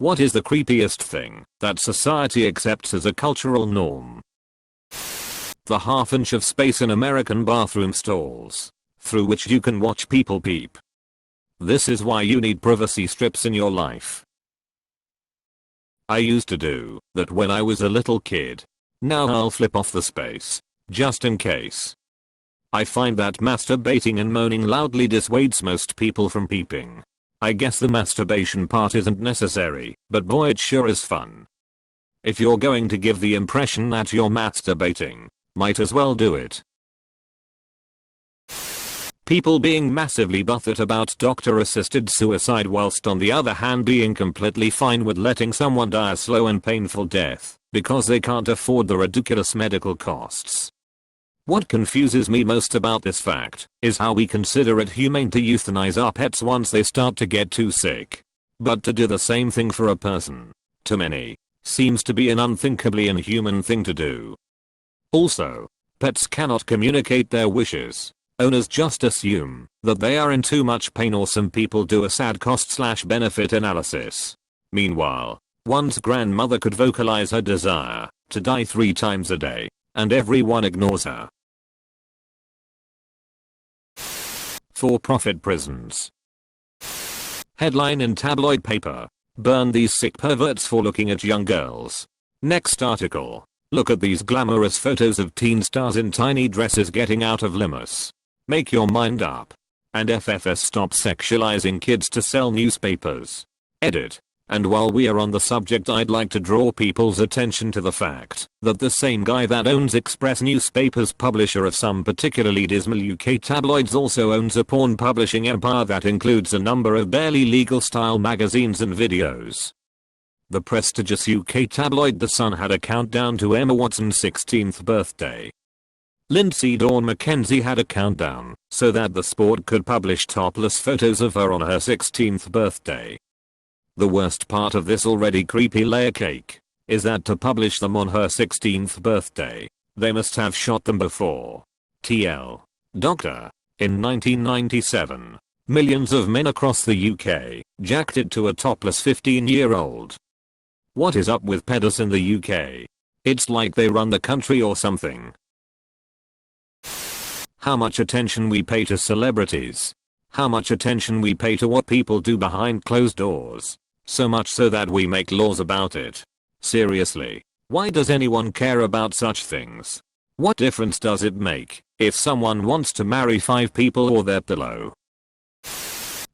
What is the creepiest thing that society accepts as a cultural norm? The half-inch of space in American bathroom stalls, through which you can watch people peep. This is why you need privacy strips in your life. I used to do that when I was a little kid. Now I'll flip off the space, just in case. I find that masturbating and moaning loudly dissuades most people from peeping. I guess the masturbation part isn't necessary, but boy, it sure is fun. If you're going to give the impression that you're masturbating, might as well do it. People being massively bothered about doctor-assisted suicide whilst on the other hand being completely fine with letting someone die a slow and painful death because they can't afford the ridiculous medical costs. What confuses me most about this fact is how we consider it humane to euthanize our pets once they start to get too sick. But to do the same thing for a person, to many, seems to be an unthinkably inhuman thing to do. Also, pets cannot communicate their wishes. Owners just assume that they are in too much pain, or some people do a sad cost/benefit analysis. Meanwhile, one's grandmother could vocalize her desire to die 3 times a day, and everyone ignores her. For-profit prisons. Headline in tabloid paper: "Burn these sick perverts for looking at young girls." Next article: "Look at these glamorous photos of teen stars in tiny dresses getting out of limos. Make your mind up. And FFS stop sexualizing kids to sell newspapers." Edit. And while we are on the subject, I'd like to draw people's attention to the fact that the same guy that owns Express Newspapers, publisher of some particularly dismal UK tabloids, also owns a porn publishing empire that includes a number of barely legal style magazines and videos. The prestigious UK tabloid The Sun had a countdown to Emma Watson's 16th birthday. Lindsay Dawn Mackenzie had a countdown so that the Sport could publish topless photos of her on her 16th birthday. The worst part of this already creepy layer cake is that to publish them on her 16th birthday, they must have shot them before. TL. Doctor. In 1997, millions of men across the UK jacked it to a topless 15-year-old. What is up with pedos in the UK? It's like they run the country or something. How much attention we pay to celebrities. How much attention we pay to what people do behind closed doors. So much so that we make laws about it. Seriously, why does anyone care about such things? What difference does it make if someone wants to marry 5 people or their pillow?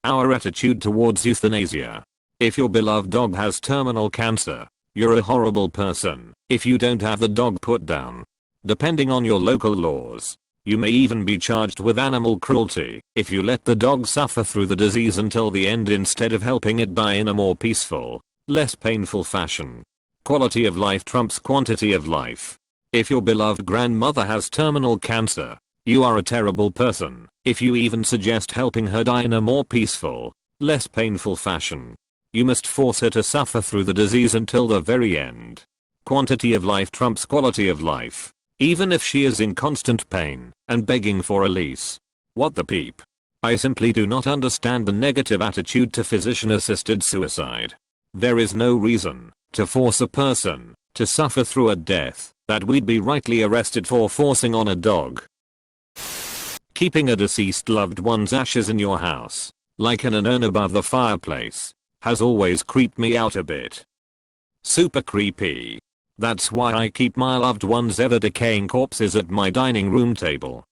Our attitude towards euthanasia. If your beloved dog has terminal cancer, you're a horrible person if you don't have the dog put down. Depending on your local laws, you may even be charged with animal cruelty if you let the dog suffer through the disease until the end instead of helping it die in a more peaceful, less painful fashion. Quality of life trumps quantity of life. If your beloved grandmother has terminal cancer, you are a terrible person if you even suggest helping her die in a more peaceful, less painful fashion. You must force her to suffer through the disease until the very end. Quantity of life trumps quality of life, even if she is in constant pain and begging for release. What the peep? I simply do not understand the negative attitude to physician-assisted suicide. There is no reason to force a person to suffer through a death that we'd be rightly arrested for forcing on a dog. Keeping a deceased loved one's ashes in your house, like in an urn above the fireplace, has always creeped me out a bit. Super creepy. That's why I keep my loved one's ever decaying corpses at my dining room table.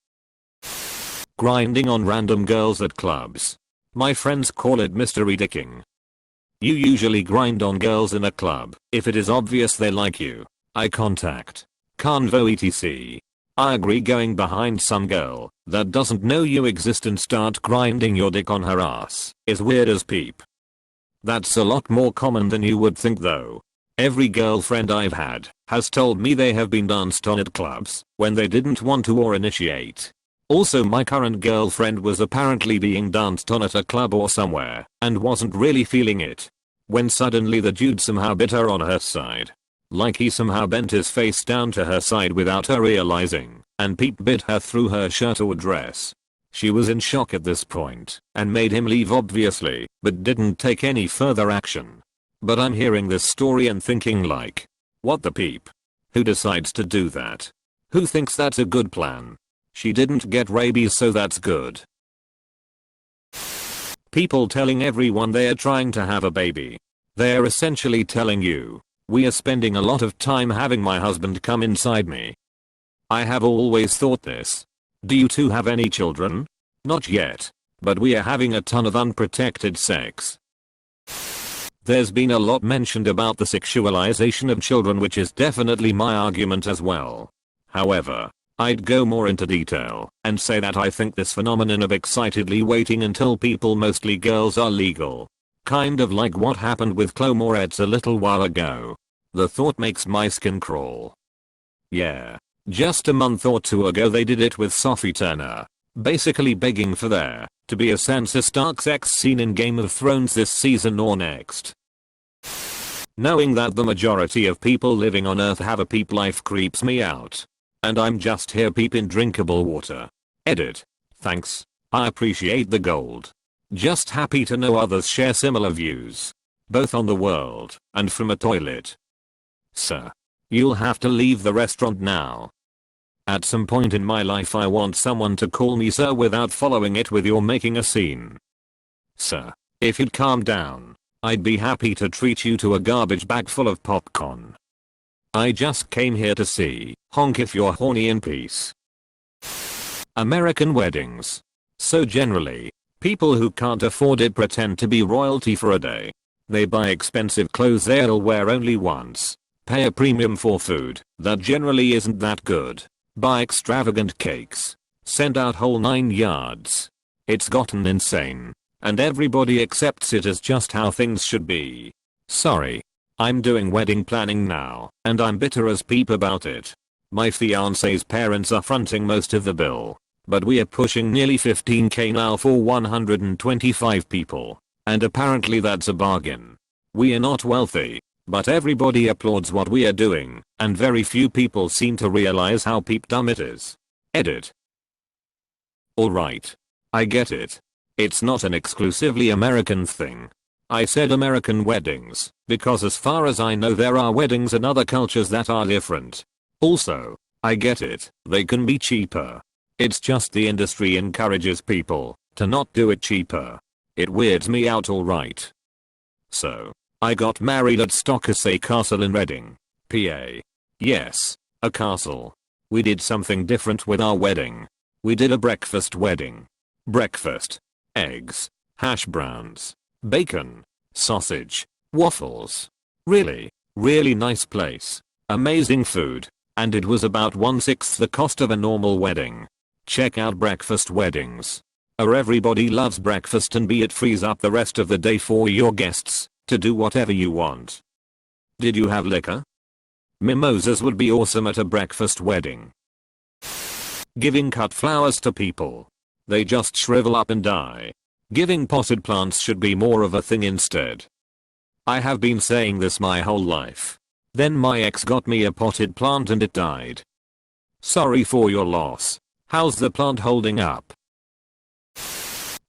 Grinding on random girls at clubs. My friends call it mystery dicking. You usually grind on girls in a club if it is obvious they like you. Eye contact. Convo etc. I agree, going behind some girl that doesn't know you exist and start grinding your dick on her ass is weird as peep. That's a lot more common than you would think though. Every girlfriend I've had has told me they have been danced on at clubs when they didn't want to or initiate. Also, my current girlfriend was apparently being danced on at a club or somewhere and wasn't really feeling it, when suddenly the dude somehow bit her on her side. Like he somehow bent his face down to her side without her realizing, and peep bit her through her shirt or dress. She was in shock at this point and made him leave obviously, but didn't take any further action. But I'm hearing this story and thinking like, what the peep? Who decides to do that? Who thinks that's a good plan? She didn't get rabies, so that's good. People telling everyone they are trying to have a baby. They are essentially telling you, we are spending a lot of time having my husband come inside me. I have always thought this. Do you two have any children? Not yet. But we are having a ton of unprotected sex. There's been a lot mentioned about the sexualization of children, which is definitely my argument as well. However, I'd go more into detail and say that I think this phenomenon of excitedly waiting until people, mostly girls, are legal. Kind of like what happened with Chloe Moretz a little while ago. The thought makes my skin crawl. Yeah. Just a month or two ago they did it with Sophie Turner. Basically begging for there to be a Sansa Stark sex scene in Game of Thrones this season or next. Knowing that the majority of people living on Earth have a peep life creeps me out. And I'm just here peep in drinkable water. Edit. Thanks. I appreciate the gold. Just happy to know others share similar views. Both on the world and from a toilet. Sir. You'll have to leave the restaurant now. At some point in my life I want someone to call me sir without following it with "you're making a scene." Sir, if you'd calm down, I'd be happy to treat you to a garbage bag full of popcorn. I just came here to see, honk if you're horny in peace. American weddings. So generally, people who can't afford it pretend to be royalty for a day. They buy expensive clothes they'll wear only once. Pay a premium for food that generally isn't that good. Buy extravagant cakes. Send out whole 9 yards. It's gotten insane. And everybody accepts it as just how things should be. Sorry. I'm doing wedding planning now, and I'm bitter as peep about it. My fiance's parents are fronting most of the bill. But we are pushing nearly $15,000 now for 125 people. And apparently that's a bargain. We are not wealthy. But everybody applauds what we are doing, and very few people seem to realize how peep dumb it is. Edit. Alright. I get it. It's not an exclusively American thing. I said American weddings, because as far as I know there are weddings in other cultures that are different. Also, I get it, they can be cheaper. It's just the industry encourages people to not do it cheaper. It weirds me out, alright. So, I got married at Stockersay Castle in Reading, PA. Yes, a castle. We did something different with our wedding. We did a breakfast wedding. Breakfast. Eggs. Hash browns. Bacon. Sausage. Waffles. Really nice place. Amazing food. And it was about 1/6 the cost of a normal wedding. Check out breakfast weddings. Everybody loves breakfast, and it frees up the rest of the day for your guests to do whatever you want. Did you have liquor? Mimosas would be awesome at a breakfast wedding. Giving cut flowers to people. They just shrivel up and die. Giving potted plants should be more of a thing instead. I have been saying this my whole life. Then my ex got me a potted plant and it died. Sorry for your loss. How's the plant holding up?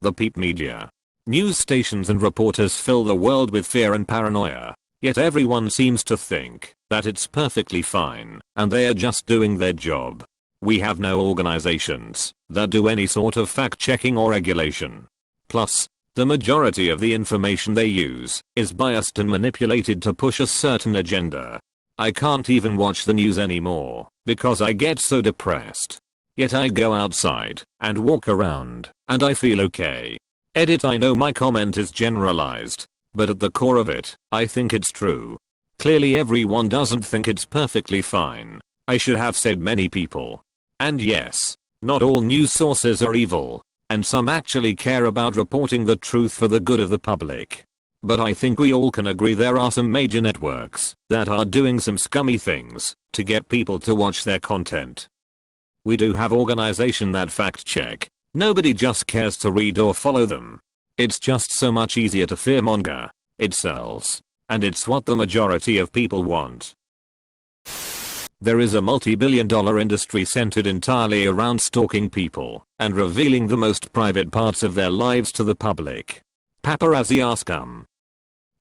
The peep media. News stations and reporters fill the world with fear and paranoia, yet everyone seems to think that it's perfectly fine and they are just doing their job. We have no organizations that do any sort of fact-checking or regulation. Plus, the majority of the information they use is biased and manipulated to push a certain agenda. I can't even watch the news anymore because I get so depressed. Yet I go outside and walk around and I feel okay. Edit. I know my comment is generalized, but at the core of it, I think it's true. Clearly everyone doesn't think it's perfectly fine. I should have said many people. And yes, not all news sources are evil, and some actually care about reporting the truth for the good of the public. But I think we all can agree there are some major networks that are doing some scummy things to get people to watch their content. We do have organization that fact check. Nobody just cares to read or follow them. It's just so much easier to fearmonger. It sells. And it's what the majority of people want. There is a multi-billion-dollar industry centered entirely around stalking people and revealing the most private parts of their lives to the public. Paparazzi are scum.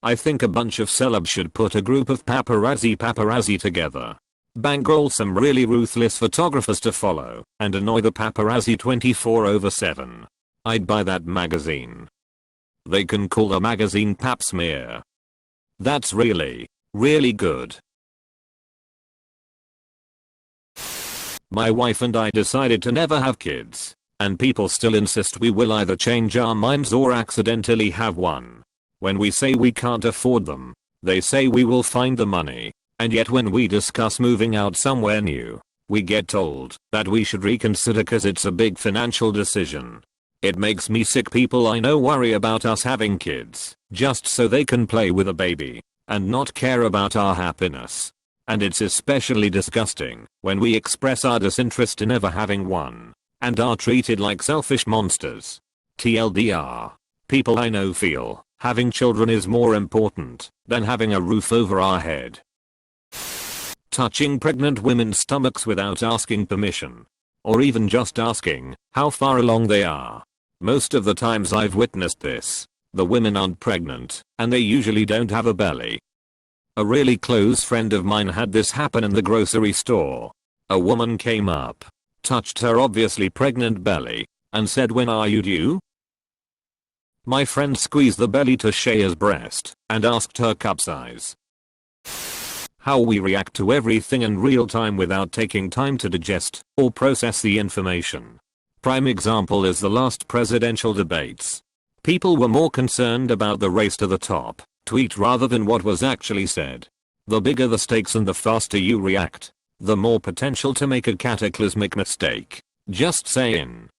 I think a bunch of celebs should put a group of paparazzi together. Bankroll some really ruthless photographers to follow and annoy the paparazzi 24/7. I'd buy that magazine. They can call the magazine Pap Smear. That's really, really good. My wife and I decided to never have kids, and people still insist we will either change our minds or accidentally have one. When we say we can't afford them, they say we will find the money, and yet when we discuss moving out somewhere new, we get told that we should reconsider cause it's a big financial decision. It makes me sick. People I know worry about us having kids just so they can play with a baby and not care about our happiness. And it's especially disgusting when we express our disinterest in ever having one and are treated like selfish monsters. TLDR. People I know feel having children is more important than having a roof over our head. Touching pregnant women's stomachs without asking permission, or even just asking how far along they are. Most of the times I've witnessed this, the women aren't pregnant, and they usually don't have a belly. A really close friend of mine had this happen in the grocery store. A woman came up, touched her obviously pregnant belly, and said, "When are you due?" My friend squeezed the belly to Shaya's breast and asked her cup size. How we react to everything in real time without taking time to digest or process the information. Prime example is the last presidential debates. People were more concerned about the race to the top tweet rather than what was actually said. The bigger the stakes and the faster you react, the more potential to make a cataclysmic mistake. Just saying.